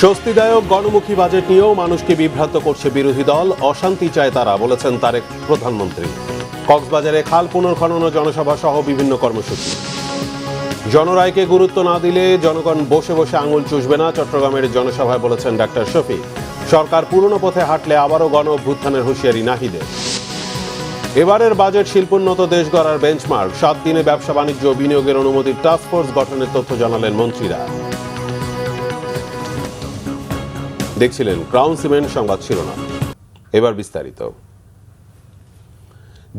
স্বস্তিদায়ক গণমুখী budget নিয়েও মানুষকে বিভ্রান্ত করছে বিরোধী দল, অশান্তি চায় তারা, বলেছেন তারেক প্রধানমন্ত্রী। কক্সবাজারে খাল পুনর্খনন ও জনসভা সহ বিভিন্ন কর্মসূচি। জনরায়কে গুরুত্ব না দিলে জনগণ বসে বসে আঙুল চুষবে না, চট্টগ্রামের জনসভায় বলেছেন ডাক্তার শফি। সরকার পুরনো পথে হাঁটলে আবারও গণ অভ্যুত্থানের হুঁশিয়ারি নাহিদের। এবারের বাজেট শিল্পোন্নত দেশ গড়ার বেঞ্চমার্ক, 7 দিনে ব্যবসা বাণিজ্য ও বিনিয়োগের অনুমতির টাস্কফোর্স গঠনের তথ্য জানালেন মন্ত্রীরা। দেখছিলেন ক্রাউন সিমেন্ট সংবাদ শিরোনাম। এবার বিস্তারিত।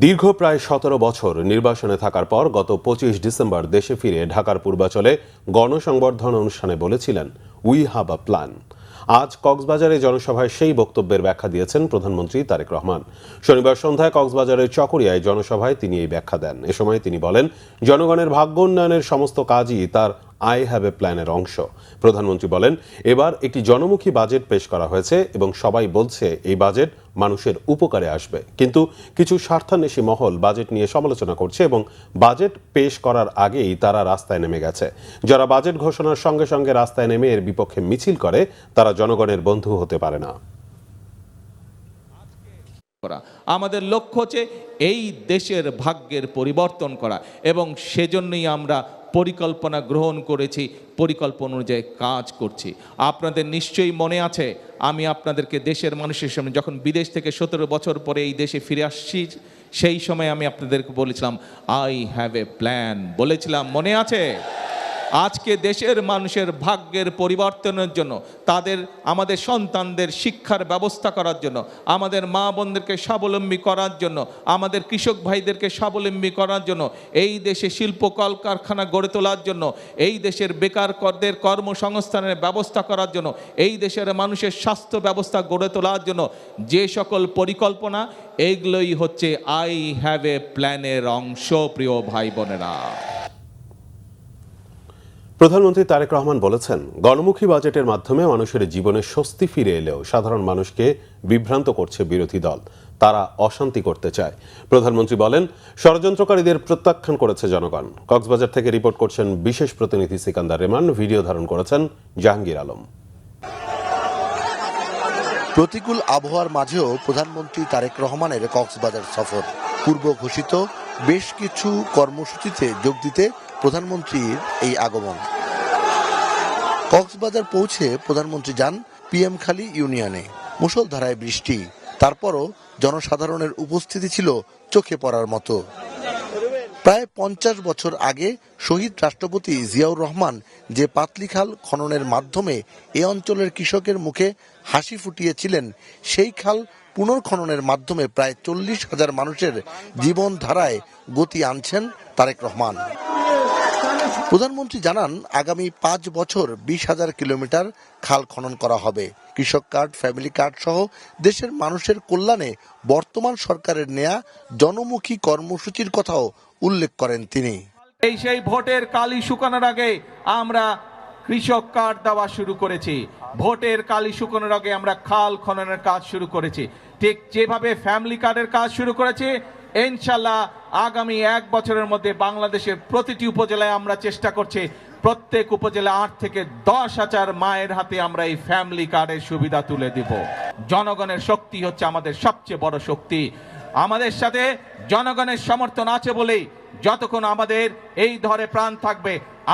দীর্ঘ প্রায় 17 বছর নির্বাসনে থাকার পর গত 25 ডিসেম্বর দেশে ফিরে ঢাকার পূর্বাচলে গণসংবর্ধনা অনুষ্ঠানে বলেছিলেন, উই হ্যাভ আ প্ল্যান। আজ কক্সবাজারে জনসভায় সেই বক্তব্যের ব্যাখ্যা দিয়েছেন প্রধানমন্ত্রী তারেক রহমান। শনিবার সন্ধ্যায় কক্সবাজারের চকরিয়ায় জনসভায় তিনি এই ব্যাখ্যা দেন। এ সময় তিনি বলেন, জনগণের ভাগ্য উন্নয়নের সমস্ত কাজই তার আই হ্যাভ এ প্ল্যানের অংশ। প্রধানমন্ত্রী বলেন, এবার একটি জনমুখী বাজেট পেশ করা হয়েছে এবং সবাই বলছে এই বাজেট মানুষের উপকারে আসবে, কিন্তু কিছু স্বার্থান্বেষী মহল বাজেট নিয়ে সমালোচনা করছে এবং বাজেট পেশ করার আগেই তারা রাস্তায় নেমে গেছে। যারা বাজেট ঘোষণার সঙ্গে সঙ্গে রাস্তায় নেমে এর বিপক্ষে মিছিল করে তারা জনগণের বন্ধু হতে পারে না। আমাদের লক্ষ্য হচ্ছে এই দেশের ভাগ্যের পরিবর্তন করা এবং সেজন্যই আমরা পরিকল্পনা গ্রহণ করেছি, পরিকল্পনা অনুযায়ী কাজ করছি। আপনাদের নিশ্চয়ই মনে আছে, আমি আপনাদেরকে দেশের মানুষের সামনে যখন বিদেশ থেকে 17 বছর পরে এই দেশে ফিরে আসছি, সেই সময় আমি আপনাদেরকে বলেছিলাম আই হ্যাভ এ প্ল্যান, বলেছিলাম, মনে আছে? আজকে দেশের মানুষের ভাগ্যের পরিবর্তনের জন্য, আমাদের সন্তানদের শিক্ষার ব্যবস্থা করার জন্য, আমাদের মা বোনদেরকে স্বাবলম্বী করার জন্য, আমাদের কৃষক ভাইদেরকে স্বাবলম্বী করার জন্য, এই দেশে শিল্প কলকারখানা গড়ে তোলার জন্য, এই দেশের বেকারদের কর্মসংস্থানের ব্যবস্থা করার জন্য, এই দেশের মানুষের স্বাস্থ্য ব্যবস্থা গড়ে তোলার জন্য যে সকল পরিকল্পনা, এইগুলোই হচ্ছে আই হ্যাভ এ প্ল্যানের অংশ। প্রিয় ভাই বোনেরা, প্রধানমন্ত্রী তারেক রহমান বলেছেন, গণমুখী বাজেটের মাধ্যমে মানুষের জীবনে স্বস্তি ফিরে এলেও সাধারণ মানুষকে বিভ্রান্ত করছে বিরোধী দল, তারা অশান্তি করতে চায়। প্রধানমন্ত্রী বলেন, ষড়যন্ত্রকারীদের প্রত্যাখ্যান করেছে জনগণ। কক্সবাজার থেকে রিপোর্ট করছেন বিশেষ প্রতিনিধি সিকান্দার রেমান, ভিডিও ধারণ করেছেন জাহাঙ্গীর আলম। প্রতিকূল আবহাওয়ার মাঝেও প্রধানমন্ত্রী তারেক রহমানের কক্সবাজার সফর। পূর্ব ঘোষিত বেশ কিছু কর্মসূচিতে যোগ দিতে প্রধানমন্ত্রীর এই আগমন। কক্সবাজার পৌঁছে প্রধানমন্ত্রী যান পিএমখালী ইউনিয়নে। মুষলধারায় বৃষ্টি, তারপরও জনসাধারণের উপস্থিতি ছিল চোখে পড়ার মতো। প্রায় 50 বছর আগে শহীদ রাষ্ট্রপতি জিয়াউর রহমান যে পাতলিখাল খননের মাধ্যমে এ অঞ্চলের কৃষকের মুখে হাসি ফুটিয়েছিলেন, সেই খাল পুনর্খননের মাধ্যমে প্রায় 40,000 মানুষের জীবনধারায় গতি আনছেন তারেক রহমান। প্রধানমন্ত্রী জানান, আগামী 5 বছর 20,000 কিলোমিটার খাল খনন করা হবে। কৃষক কার্ড, ফ্যামিলি কার্ড সহ দেশের মানুষের কল্যাণে বর্তমান সরকারের নেয়া জনমুখী কর্মসূচির কথাও উল্লেখ করেন তিনি। সেই ভোটের কালি শুকানোর আগে আমরা কৃষক কার্ড দেওয়া শুরু করেছি, ভোটের কালি শুকানোর আগে আমরা খাল খননের কাজ শুরু করেছি। ঠিক যেভাবে ফ্যামিলি কার্ডের কাজ শুরু করেছি, ইনশাল্লাহ আগামী 1 বছরের মধ্যে বাংলাদেশের প্রতিটি উপজেলায় আমরা চেষ্টা করছি প্রত্যেক উপজেলা 8 থেকে 10,000 মায়ের হাতে আমরা এই ফ্যামিলি কার্ডের সুবিধা তুলে দিব। জনগণের শক্তি হচ্ছে আমাদের সবচেয়ে বড় শক্তি। আমাদের সাথে জনগণের সমর্থন আছে বলেই যতক্ষণ আমাদের এই ধরে প্রাণ থাকবে,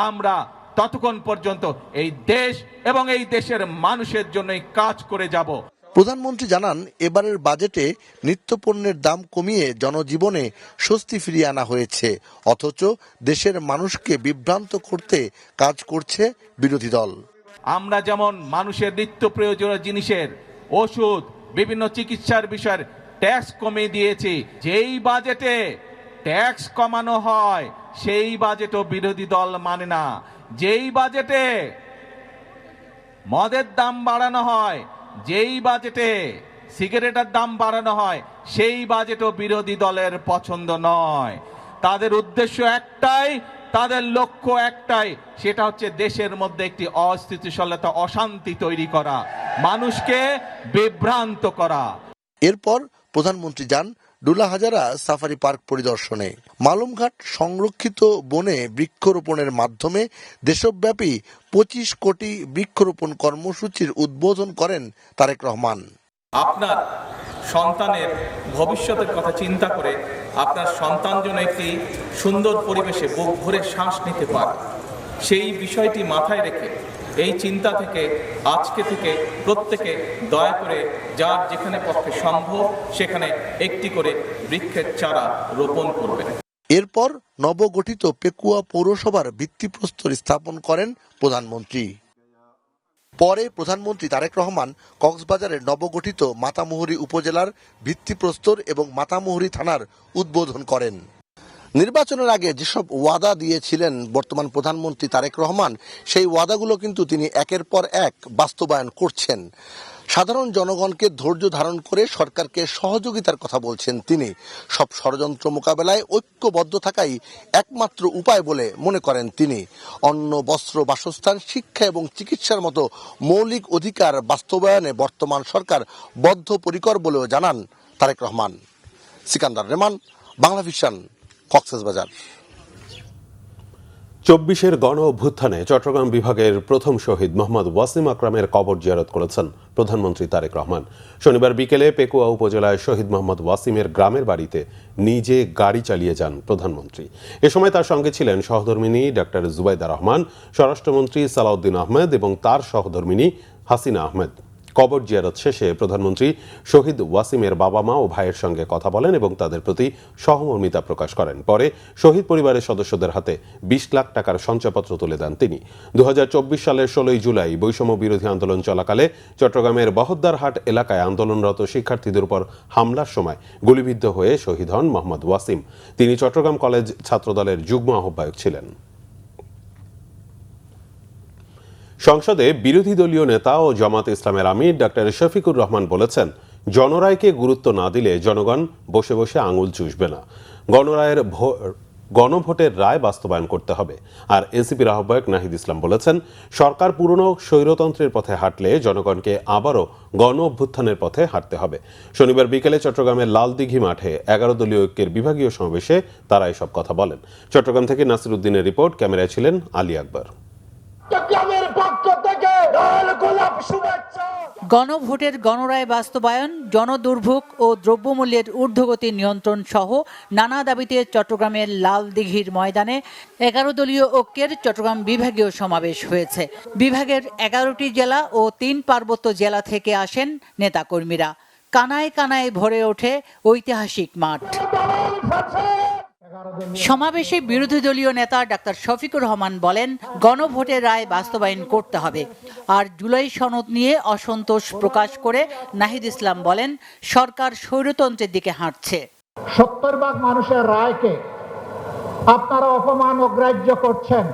আমরা ততক্ষণ পর্যন্ত এই দেশ এবং এই দেশের মানুষের জন্যই কাজ করে যাব। প্রধানমন্ত্রী জানান, এবারের বাজেটে নিত্যপণ্যের দাম কমিয়ে জনজীবনে স্বস্তি ফিরিয়ে আনা হয়েছে, অথচ দেশের মানুষকে বিভ্রান্ত করতে কাজ করছে বিরোধী দল। আমরা যেমন মানুষের নিত্য প্রয়োজনীয় জিনিসের, ওষুধ, বিভিন্ন চিকিৎসার বিষয়ের ট্যাক্স কমিয়ে দিয়েছি। যেই বাজেটে ট্যাক্স কমানো হয় সেই বাজেটও বিরোধী দল মানে না। যেই বাজেটে মদের দাম বাড়ানো হয়, যেই বাজেটে সিগারেটের দাম বাড়ানো হয়, সেই বাজেটও বিরোধী দলের পছন্দ নয়। তাদের উদ্দেশ্য একটাই, তাদের লক্ষ্য একটাই, সেটা হচ্ছে দেশের মধ্যে একটি অস্থিতিশীলতা, অশান্তি তৈরি করা, মানুষকে বিভ্রান্ত করা। এরপর প্রধানমন্ত্রী যান ডুলাহাজারা সাফারি পার্ক পরিদর্শনে। মালুমঘাট সংরক্ষিত বনে বৃক্ষরোপণের মাধ্যমে দেশব্যাপী 25 কোটি বৃক্ষরোপণ কর্মসূচির উদ্বোধন করেন তারেক রহমান। আপনার সন্তানের ভবিষ্যতের কথা চিন্তা করে আপনার সন্তান যেন একটি সুন্দর পরিবেশে বুক ভরে শ্বাস নিতে পারে, সেই বিষয়টি মাথায় রেখে এই চিন্তা থেকে আজকে থেকে প্রত্যেকে দয়া করে যার যেখানে পক্ষে সম্ভব সেখানে একটি করে বৃক্ষের চারা রোপণ করবেন। এরপর নবগঠিত পেকুয়া পৌরসভার ভিত্তিপ্রস্তর স্থাপন করেন প্রধানমন্ত্রী। পরে প্রধানমন্ত্রী তারেক রহমান কক্সবাজারের নবগঠিত মাতামুহুরী উপজেলার ভিত্তিপ্রস্তর এবং মাতামুহুরী থানার উদ্বোধন করেন। নির্বাচনের আগে যেসব ওয়াদা দিয়েছিলেন বর্তমান প্রধানমন্ত্রী তারেক রহমান, সেই ওয়াদাগুলো কিন্তু তিনি একের পর এক বাস্তবায়ন করছেন। সাধারণ জনগণকে ধৈর্য ধারণ করে সরকারকে সহযোগিতার কথা বলছেন তিনি। সব ষড়যন্ত্র মোকাবেলায় ঐক্যবদ্ধ থাকাই একমাত্র উপায় বলে মনে করেন তিনি। অন্ন, বস্ত্র, বাসস্থান, শিক্ষা এবং চিকিৎসার মতো মৌলিক অধিকার বাস্তবায়নে বর্তমান সরকার বদ্ধপরিকর বলেও জানান তারেক রহমান। সিকান্দার রেমান, বাংলাভিশন, কক্সবাজার। 24-এর গণ অভ্যুত্থানে চট্টগ্রাম বিভাগের প্রথম শহীদ মোহাম্মদ ওয়াসিম আকরামের কবর জিয়ারত করেছেন প্রধানমন্ত্রী তারেক রহমান। শনিবার বিকেলে পেকুয়া উপজেলায় শহীদ মোহাম্মদ ওয়াসিমের গ্রামের বাড়িতে নিজে গাড়ি চালিয়ে যান প্রধানমন্ত্রী। এ সময় তার সঙ্গে ছিলেন সহধর্মিণী ডাক্তার জুবাইদা রহমান, স্বরাষ্ট্রমন্ত্রী সালাউদ্দিন আহমেদ এবং তার সহধর্মিণী হাসিনা আহমেদ। কবর জিয়ারত শেষে প্রধানমন্ত্রী শহীদ ওয়াসিমের বাবা মা ও ভাইয়ের সঙ্গে কথা বলেন এবং তাদের প্রতি সহমর্মিতা প্রকাশ করেন। পরে শহীদ পরিবারের সদস্যদের হাতে 20 লাখ টাকার সঞ্চয়পত্র তুলে দেন তিনি। 2024 সালের 16 জুলাই বৈষম্য বিরোধী আন্দোলন চলাকালে চট্টগ্রামের বহদ্দারহাট এলাকায় আন্দোলনরত শিক্ষার্থীদের উপর হামলার সময় গুলিবিদ্ধ হয়ে শহীদ হন মোহাম্মদ ওয়াসিম। তিনি চট্টগ্রাম কলেজ ছাত্রদলের যুগ্ম আহ্বায়ক ছিলেন। সংসদে বিরোধী দলীয় নেতা ও জামাত ইসলামের আমির ডাক্তার শফিকুর রহমান বলেছেন, জনরায়কে গুরুত্ব না দিলে জনগণ বসে বসে আঙুল চুষবে না। গণভোটের রায় বাস্তবায়ন করতে হবে। আর এনসিপির আহ্বায়ক নাহিদ ইসলাম বলেছেন, সরকার পুরনো স্বৈরতন্ত্রের পথে হাঁটলে জনগণকে আবারও গণ অভ্যুত্থানের পথে হাঁটতে হবে। শনিবার বিকেলে চট্টগ্রামের লালদিঘি মাঠে 11 দলীয় ঐক্যের বিভাগীয় সমাবেশে তারা এসব কথা বলেন। চট্টগ্রাম থেকে নাসির উদ্দিনের রিপোর্ট, ক্যামেরায় ছিলেন আলী আকবর। গণভোটের গণরায় বাস্তবায়ন, জনদুর্ভোগ ও দ্রব্যমূল্যের ঊর্ধ্বগতি নিয়ন্ত্রণ সহ নানা দাবিতে চট্টগ্রামের লালদিঘির ময়দানে 11 দলীয় ঐক্যের চট্টগ্রাম বিভাগীয় সমাবেশ হয়েছে। বিভাগের 11টি জেলা ও 3 পার্বত্য জেলা থেকে আসেন নেতাকর্মীরা। কানায় কানায় ভরে ওঠে ঐতিহাসিক মাঠ। সমাবেশে বিরোধী দলীয় নেতা ডাক্তার শফিকুর রহমান বলেন, গণভোটের রায় বাস্তবায়ন করতে হবে। আর জুলাই সনদ নিয়ে অসন্তোষ প্রকাশ করে নাহিদ ইসলাম বলেন, সরকার স্বৈরতন্ত্রের দিকে হাঁটছে। 70 ভাগ মানুষের রায়কে আপনারা অপমান অগ্রাহ্য করছেন,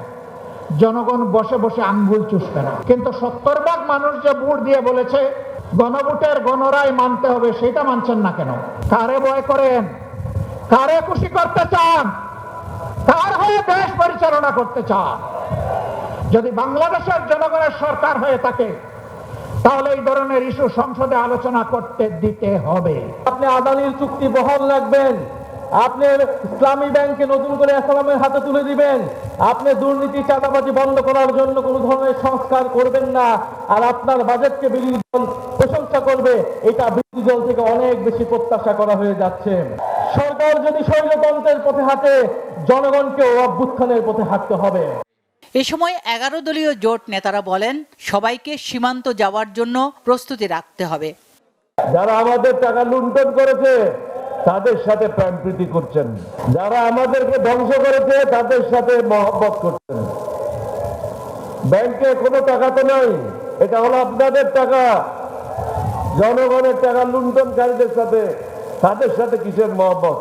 জনগণ বসে বসে আঙ্গুল চুষবে না। কিন্তু 70 ভাগ মানুষ যে ভোট দিয়ে বলেছে গণভোটের গণরায় মানতে হবে, সেটা মানছেন না কেন? কারে ভয় করেন? কারে খুশি করতে চান? কার হয়ে দেশ পরিচালনা করতে চান? যদি বাংলাদেশের জনগণের সরকার হয়ে থাকে তাহলে এই ধরনের ইস্যু সংসদে আলোচনা করতে দিতে হবে। আপনি আদানির চুক্তি বহাল রাখবেন, আপনি ইসলামী ব্যাংকে নতুন করে ইসলামের হাতে তুলে দিবেন, আপনি দুর্নীতি চাঁদাবাজি বন্ধ করার জন্য কোনো ধরনের সংস্কার করবেন না, আর আপনার বাজেটকে বিরোধী দল প্রশংসা করবে, এটা বিরোধী দল থেকে অনেক বেশি প্রত্যাশা করা হয়ে যাচ্ছে। সরকার যদি স্বৈরতন্ত্রের পথে হাঁটে, জনগণকে অভ্যুত্থানের পথে হাঁটতে হবে। এ সময় 11 দলীয় জোট নেতারা বলেন, সবাইকে সীমান্ত যাওয়ার জন্য প্রস্তুতি রাখতে হবে। যারা আমাদের টাকা লুণ্ঠন করেছে তাদের সাথে প্রাণপ্রীতি করছেন, যারা আমাদেরকে ধ্বংস করেছে তাদের সাথে মহব্বত করছেন। ব্যাংকে কোনো টাকা তো নাই, এটা হলো আপনাদের টাকা। জনগণের টাকা লুণ্ঠনকারীদের সাথে, তাদের সাথে কিসের মহব্বত?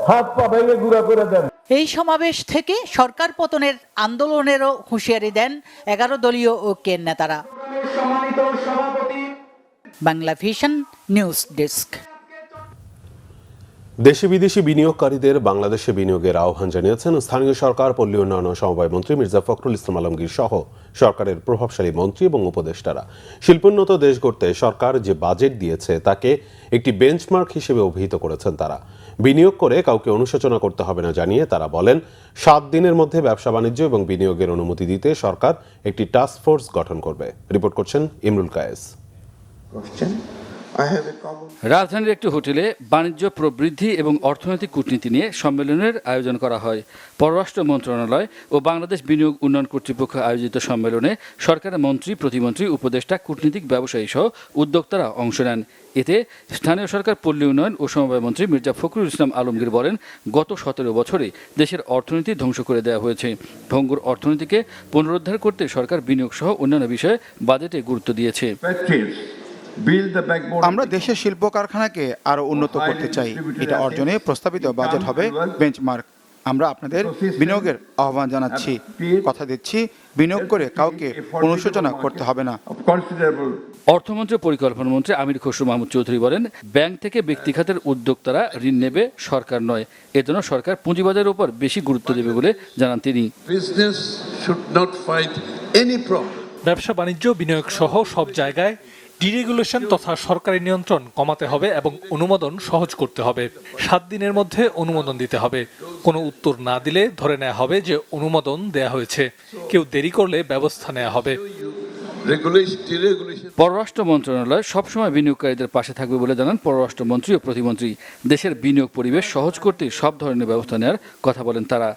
হাত পা ভেঙে গুঁড়া করে দেন। এই সমাবেশ থেকে সরকার পতনের আন্দোলনেরও হুঁশিয়ারি দেন 11 দলীয় ঐক্যের নেতারা। Banglavision news desk. দেশি বিদেশি বিনিয়োগকারীদের বাংলাদেশে বিনিয়োগের আহ্বান জানিয়েছেন স্থানীয় সরকার, পল্লী উন্নয়ন ও সমবায় মন্ত্রী মির্জা ফখরুল ইসলাম আলমগীর সহ সরকারের প্রভাবশালী মন্ত্রী এবং উপদেষ্টারা। শিল্পোন্নত দেশ গড়তে সরকার যে বাজেট দিয়েছে তাকে একটি বেঞ্চমার্ক হিসেবে অভিহিত করেছেন তারা। বিনিয়োগ করে কাউকে অনুশোচনা করতে হবে না জানিয়ে তারা বলেন, 7 দিনের মধ্যে ব্যবসা বাণিজ্য এবং বিনিয়োগের অনুমতি দিতে সরকার একটি টাস্ক ফোর্স গঠন করবে। রিপোর্ট করছেন ইমরুল কায়েস। রাজধানীর একটি হোটেলে বাণিজ্য প্রবৃদ্ধি এবং অর্থনৈতিক কূটনীতি নিয়ে সম্মেলনের আয়োজন করা হয়। পররাষ্ট্র মন্ত্রণালয় ও বাংলাদেশ বিনিয়োগ উন্নয়ন কর্তৃপক্ষ আয়োজিত সম্মেলনে সরকারের মন্ত্রী, প্রতিমন্ত্রী, উপদেষ্টা, কূটনীতিক, ব্যবসায়ী সহ উদ্যোক্তারা অংশ নেন। এতে স্থানীয় সরকার, পল্লী উন্নয়ন ও সমবায় মন্ত্রী মির্জা ফখরুল ইসলাম আলমগীর বলেন, গত 17 বছরে দেশের অর্থনীতি ধ্বংস করে দেওয়া হয়েছে। ভঙ্গুর অর্থনীতিকে পুনরুদ্ধার করতে সরকার বিনিয়োগ সহ অন্যান্য বিষয়ে বাজেটে গুরুত্ব দিয়েছে। আমরা দেশের শিল্প কারখানাকে আরো উন্নত করতে চাই। এটা অর্জনে প্রস্তাবিত বাজেট হবে বেঞ্চমার্ক। আমরা আপনাদের বিনিয়োগের আহ্বান জানাচ্ছি, কথা দিচ্ছি, বিনিয়োগ করে কাউকে অনুশোচনা করতে হবে না। অর্থমন্ত্রী ও পরিকল্পনা মন্ত্রী আমির খসরু মাহমুদ চৌধুরী বলেন, ব্যাংক থেকে ব্যক্তি খাতের উদ্যোক্তারা ঋণ নেবে, সরকার নয়। এজন্য সরকার পুঁজিবাজারের উপর বেশি গুরুত্ব দেবে বলে জানান তিনি। ব্যবসা বাণিজ্য, বিনিয়োগ সহ সব জায়গায় ডিরেগুলেশন তথা সরকারি নিয়ন্ত্রণ কমাতে হবে এবং অনুমোদন সহজ করতে হবে। 7 দিনের মধ্যে অনুমোদন দিতে হবে। কোনো উত্তর না দিলে ধরে নেওয়া হবে যে অনুমোদন দেয়া হয়েছে। কেউ দেরি করলে ব্যবস্থা নেওয়া হবে। পররাষ্ট্র মন্ত্রণালয় সবসময় বিনিয়োগকারীদের পাশে থাকবে বলে জানান পররাষ্ট্রমন্ত্রী ও প্রতিমন্ত্রী। দেশের বিনিয়োগ পরিবেশ সহজ করতে সব ধরনের ব্যবস্থা নেওয়ার কথা বলেন তারা।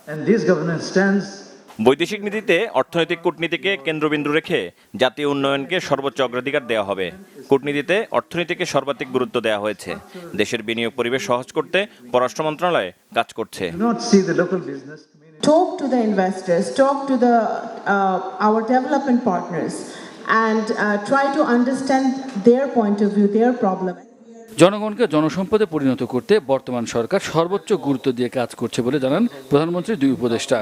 বৈদেশিক নীতিতে অর্থনৈতিক কূটনীতিকে কেন্দ্রবিন্দু রেখে জাতীয় উন্নয়নকে সর্বোচ্চ অগ্রাধিকার দেওয়া হবে। কূটনীতিতে অর্থনীতিকে সর্বাধিক গুরুত্ব দেওয়া হয়েছে। দেশের বিনিয়োগ পরিবেশ সহজ করতে পররাষ্ট্র মন্ত্রণালয় কাজ করছে। Talk to the investors, talk to the our development partners, and try to understand their point of view, their problem. জনগণকে জনসম্পদে পরিণত করতে বর্তমান সরকার সর্বোচ্চ গুরুত্ব দিয়ে কাজ করছে বলে জানান প্রধানমন্ত্রী, 2 উপদেষ্টা।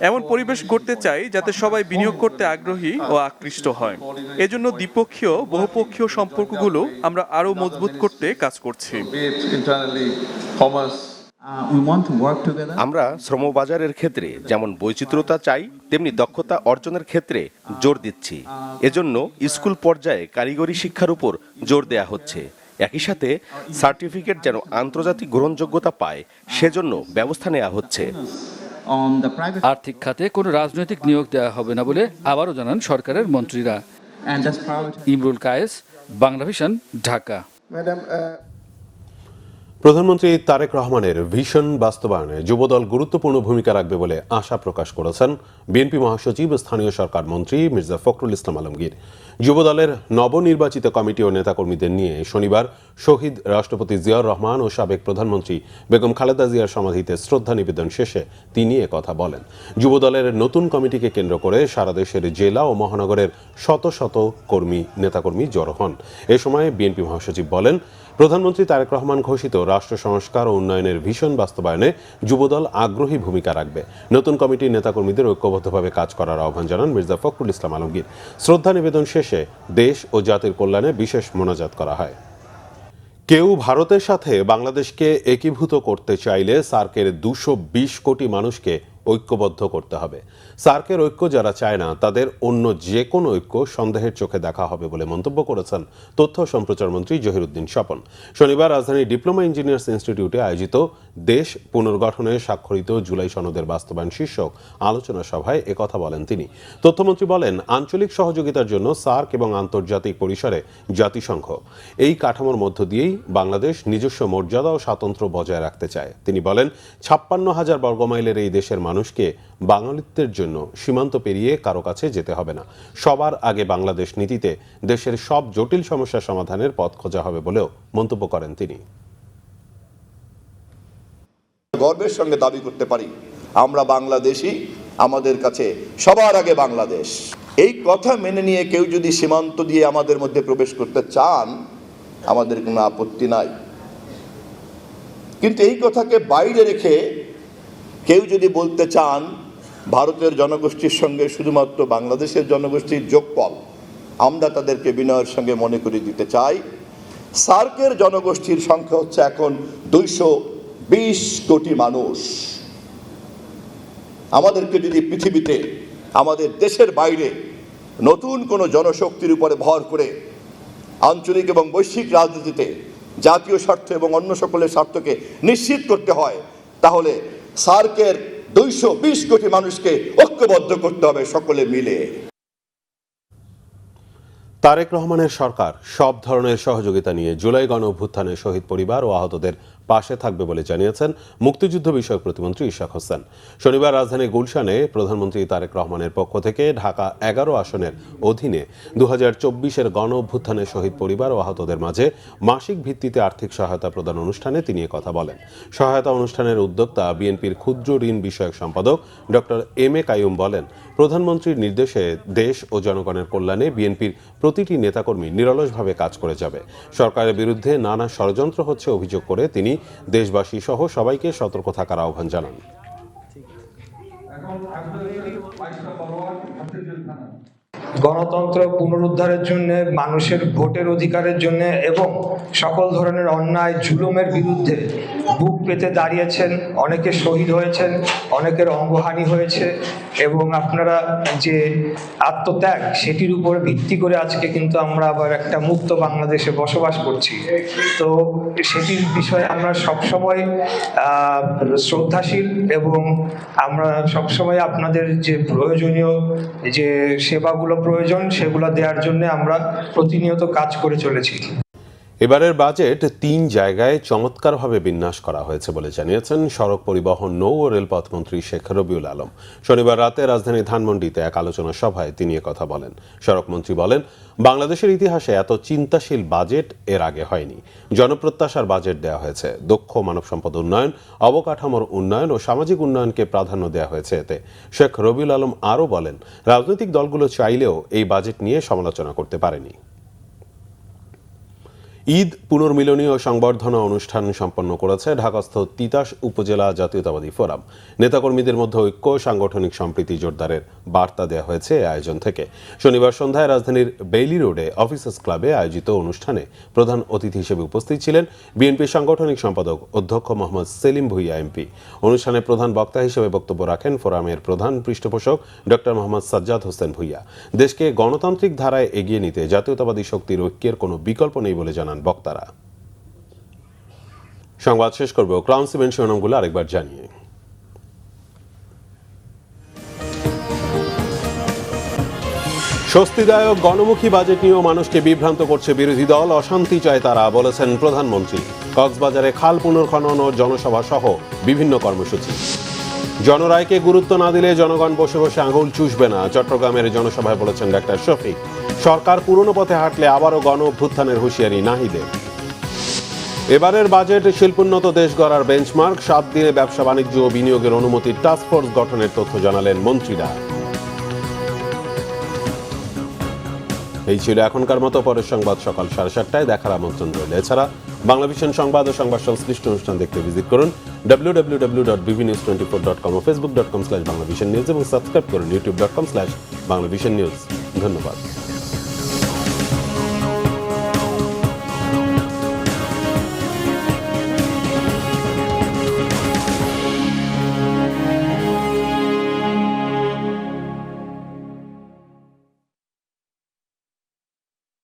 এমন পরিবেশ গড়তে চাই যাতে সবাই বিনিয়োগ করতে আগ্রহী ও আকৃষ্ট হয়। এজন্য দ্বিপক্ষীয়, বহুপক্ষীয় সম্পর্কগুলো আমরা আরো মজবুত করতে কাজ করছি। আমরা শ্রমবাজারের ক্ষেত্রে যেমন বৈচিত্র্যতা চাই, তেমনি দক্ষতা অর্জনের ক্ষেত্রে জোর দিচ্ছি। এজন্য স্কুল পর্যায়ে কারিগরি শিক্ষার উপর জোর দেয়া হচ্ছে। একই সাথে সার্টিফিকেট যেন আন্তর্জাতিক গ্রহণযোগ্যতা পায়, সেজন্য ব্যবস্থা নেওয়া হচ্ছে। আর্থিক খাতে কোনো রাজনৈতিক নিয়োগ দেওয়া হবে না বলে আবারও জানান সরকারের মন্ত্রীরা। ইমরুল কায়েস, বাংলাভিশন, ঢাকা। প্রধানমন্ত্রী তারেক রহমানের ভিশন বাস্তবায়নে যুবদল গুরুত্বপূর্ণ ভূমিকা রাখবে বলে আশা প্রকাশ করেছেন বিএনপি মহাসচিব, স্থানীয় সরকার মন্ত্রী মির্জা ফখরুল ইসলাম আলমগীর। যুবদলের নবনির্বাচিত কমিটি ও নেতাকর্মীদের নিয়ে শনিবার শহীদ রাষ্ট্রপতি জিয়াউর রহমান ও সাবেক প্রধানমন্ত্রী বেগম খালেদা জিয়ার সমাধিতে শ্রদ্ধা নিবেদন শেষে তিনি একথা বলেন। যুবদলের নতুন কমিটিকে কেন্দ্র করে সারা দেশের জেলা ও মহানগরের শত শত নেতাকর্মী জড়ো হন। এ সময় বিএনপি মহাসচিব বলেন, প্রধানমন্ত্রী তারেক রহমান ঘোষিত রাষ্ট্র সংস্কার ও উন্নয়নের ভিশন বাস্তবায়নে যুবদল আগ্রহী ভূমিকা রাখবে। নতুন কমিটির নেতাকর্মীদের ঐক্যবদ্ধভাবে কাজ করার আহ্বান জানান মির্জা ফখরুল ইসলাম আলমগীর। শ্রদ্ধা নিবেদন শেষে দেশ ও জাতির কল্যাণে বিশেষ মোনাজাত করা হয়। কেউ ভারতের সাথে বাংলাদেশকে একীভূত করতে চাইলে সার্কের 220 কোটি মানুষকে ঐক্যবদ্ধ করতে হবে। সার্কের ঐক্য যারা চায় না তাদের অন্য যে কোনো ঐক্য সন্দেহের চোখে দেখা হবে বলে মন্তব্য করেছেন তথ্য সম্প্রচার মন্ত্রী জহিরুদ্দিন স্বপন। শনিবার রাজধানীর ডিপ্লোমা ইঞ্জিনিয়ার্স ইনস্টিটিউটে আয়োজিত দেশ পুনর্গঠনে স্বাক্ষরিত জুলাই সনদের বাস্তবায়ন শীর্ষক আলোচনা সভায় একথা বলেন তিনি। তথ্যমন্ত্রী বলেন, আঞ্চলিক সহযোগিতার জন্য সার্ক এবং আন্তর্জাতিক পরিসরে জাতিসংঘ, এই কাঠামোর মধ্য দিয়েই বাংলাদেশ নিজস্ব মর্যাদা ও স্বাতন্ত্র্য বজায় রাখতে চায়। তিনি বলেন, 56,000 বর্গমাইলের এই দেশের মানুষকে বাঙালিত্বের জন্য সীমান্ত পেরিয়ে কারো কাছে যেতে হবে না। সবার আগে বাংলাদেশ নীতিতে দেশের সব জটিল সমস্যা সমাধানের পথ খোঁজা হবে বলেও মন্তব্য করেন তিনি। গর্বের সঙ্গে দাবি করতে পারি, আমরা বাংলাদেশী, আমাদের কাছে সবার আগে বাংলাদেশ। এই কথা মেনে নিয়ে কেউ যদি সীমান্ত দিয়ে আমাদের মধ্যে প্রবেশ করতে চান, আমাদের কোনো আপত্তি নাই। কিন্তু এই কথাকে বাইরে রেখে কেউ যদি বলতে চান ভারতের জনগোষ্ঠীর সঙ্গে শুধুমাত্র বাংলাদেশের জনগোষ্ঠীর যোগফল, আমরা তাদেরকে বিনয়ের সঙ্গে মনে করিয়ে দিতে চাই, সার্কের জনগোষ্ঠীর সংখ্যা হচ্ছে এখন 220 কোটি মানুষ। আমাদেরকে যদি পৃথিবীতে আমাদের দেশের বাইরে নতুন কোনো জনশক্তির উপরে ভর করে আঞ্চলিক এবং বৈশ্বিক রাজনীতিতে জাতীয় স্বার্থ এবং অন্য সকলের স্বার্থকে নিশ্চিত করতে হয়, তাহলে সার্কের 220 কোটি মানুষকে ঐক্যবদ্ধ করতে হবে সকলে মিলে। তারেক রহমানের সরকার সব ধরনের সহযোগিতা নিয়ে জুলাই গণ অভ্যুত্থানের শহীদ পরিবার ও আহতদের পাশে থাকবে বলে জানিয়েছেন মুক্তিযুদ্ধ বিষয়ক প্রতিমন্ত্রী ইশাক হোসেন। শনিবার রাজধানীর গুলশানে প্রধানমন্ত্রী তারেক রহমানের পক্ষ থেকে ঢাকা 11 আসনের অধীনে 2024-এর গণ অভ্যুত্থানের শহীদ পরিবার ও আহতদের মাঝে মাসিক ভিত্তিতে আর্থিক সহায়তা প্রদান অনুষ্ঠানে তিনি কথা বলেন। সহায়তা অনুষ্ঠানের উদ্যোক্তা বিএনপির ক্ষুদ্র ঋণ বিষয়ক সম্পাদক ডক্টর এম এ কাইয়ুম বলেন, প্রধানমন্ত্রীর নির্দেশে দেশ ও জনগণের কল্যাণে বিএনপির প্রতিটি নেতাকর্মী নিরলসভাবে কাজ করে যাবে। সরকারের বিরুদ্ধে নানা ষড়যন্ত্র হচ্ছে অভিযোগ করে তিনি দেশবাসী সহ সবাইকে সতর্ক থাকার আহ্বান জানান। গণতন্ত্র পুনরুদ্ধারের জন্য, মানুষের ভোটের অধিকারের জন্য এবং সকল ধরনের অন্যায় জুলুমের বিরুদ্ধে বুক পেতে দাঁড়িয়েছেন, অনেকে শহীদ হয়েছেন, অনেকের অঙ্গহানি হয়েছে এবং আপনারা যে আত্মত্যাগ সেটির উপর ভিত্তি করে আজকে কিন্তু আমরা আবার একটা মুক্ত বাংলাদেশে বসবাস করছি। তো সেটির বিষয়ে আমরা সবসময় শ্রদ্ধাশীল এবং আমরা সবসময় আপনাদের যে প্রয়োজনীয় যে সেবাগুলো প্রয়োজন সেগুলো দেওয়ার জন্য আমরা প্রতিনিয়ত কাজ করে চলেছি। এবারের বাজেট 3 জায়গায় চমৎকারভাবে বিন্যাস করা হয়েছে বলে জানিয়েছেন সড়ক পরিবহন, নৌ ও রেলপথ মন্ত্রী শেখ রবিউল আলম। শনিবার রাতে রাজধানী ধানমন্ডিতে এক আলোচনা সভায় তিনি কথা বলেন। সড়ক মন্ত্রী বলেন, বাংলাদেশের ইতিহাসে এত চিন্তাশীল বাজেট এর আগে হয়নি। জনপ্রত্যাশার বাজেট দেওয়া হয়েছে। দক্ষ মানব সম্পদ উন্নয়ন, অবকাঠামোর উন্নয়ন ও সামাজিক উন্নয়নকে প্রাধান্য দেওয়া হয়েছে এতে। শেখ রবিউল আলম আরও বলেন, রাজনৈতিক দলগুলো চাইলেও এই বাজেট নিয়ে সমালোচনা করতে পারেনি। ঈদ পুনর্মিলনী ও সংবর্ধনা অনুষ্ঠান সম্পন্ন করেছে ঢাকাস্থ তিতাস উপজেলা জাতীয়তাবাদী ফোরাম। নেতাকর্মীদের মধ্যে ঐক্য, সাংগঠনিক সম্প্রীতি জোরদারের বার্তা দেওয়া হয়েছে এই আয়োজন থেকে। শনিবার সন্ধ্যায় রাজধানীর বেইলি রোডে অফিসার্স ক্লাবে আয়োজিত অনুষ্ঠানে প্রধান অতিথি হিসেবে উপস্থিত ছিলেন বিএনপির সাংগঠনিক সম্পাদক অধ্যক্ষ মোহাম্মদ সেলিম ভুঁইয়া এমপি। অনুষ্ঠানে প্রধান বক্তা হিসেবে বক্তব্য রাখেন ফোরামের প্রধান পৃষ্ঠপোষক ডক্টর মোহাম্মদ সাজ্জাদ হোসেন ভুঁইয়া। দেশকে গণতান্ত্রিক ধারায় এগিয়ে নিতে জাতীয়তাবাদী শক্তির ঐক্যের কোনো বিকল্প নেই বলে জানান বক্তারা। সংবাদ শেষ করব ক্রাউন সিমেন্ট শিরোনামগুলো আরেকবার জানিয়ে। স্বস্তিদায়ক গণমুখী বাজেট নিয়েও মানুষকে বিভ্রান্ত করছে বিরোধী দল, অশান্তি চায় তারা, বলেছেন প্রধানমন্ত্রী। কক্সবাজারে খাল পুনর্খনন ও জনসভা সহ বিভিন্ন কর্মসূচি। জনরায়কে গুরুত্ব না দিলে জনগণ বসে বসে আঙুল চুষবে না, চট্টগ্রামের জনসভায় বলেছেন ডাক্তার শফিক। সরকার পুরনো পথে হাঁটলে আবারও গণ অভ্যুত্থানের হুঁশিয়ারি নাহিদের। এবারের বাজেট শিল্পোন্নত দেশ গড়ার বেঞ্চমার্ক। 7 দিনে ব্যবসা বাণিজ্য ও বিনিয়োগের অনুমতির টাস্কফোর্স গঠনের তথ্য জানালেন মন্ত্রীরা। এই ছিল এখনকার মতো। পরের সংবাদ সকাল 7:30টায় দেখার আমন্ত্রণ রইল। এছাড়া বাংলাভিশন সংবাদ ও সংবাদ সংশ্লিষ্ট অনুষ্ঠান দেখতে ভিজিট করুন www.bvnews24.com ও facebook.com/banglavisionnews এবং সাবস্ক্রাইব করুন youtube.com/banglavisionnews। ধন্যবাদ।